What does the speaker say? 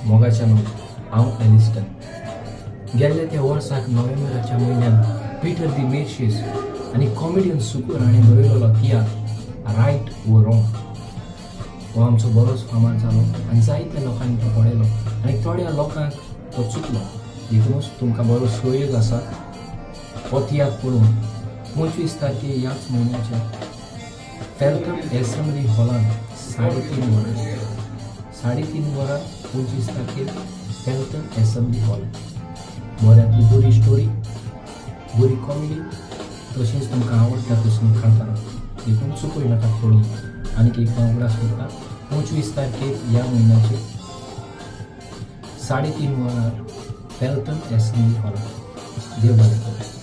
मोगाच्या न्हू, हांव एलिस्टन. गेल्ल्या त्या वर्साक नोव्हेंबराच्या म्हयन्यात पीटर दी मेर्शियस आनी कॉमेडियन सुकूर हाणें बरयलोलो तियात्र रायट वो रॉंग हो आमचो बरोच फामाद जालो आनी जायत्या लोकांनी तो पळयलो आनी थोड्या लोकांक तो चुकलो. देखूनच तुमकां बरो सोयीक आसा हो तियात्र पळोवन 25 तारखे ह्याच म्हयन्याच्या फेल्टन एसेंब्ली हॉलांत 3:30 वरां 25 तारखेर फेल्टन एसेंब्ली हॉल. बऱ्यांतली बरी स्टोरी, बरी कॉमेडी, तशेंच तुमकां आवडटा तशें कांतारा. देखून चुकूय नाका पळोवन. आनीक एक उगडास करता, 25 तारखेर ह्या म्हयन्याचे 3:30 वरांर फेल्टन एसेंब्ली हॉलांत. देव बरें करूं.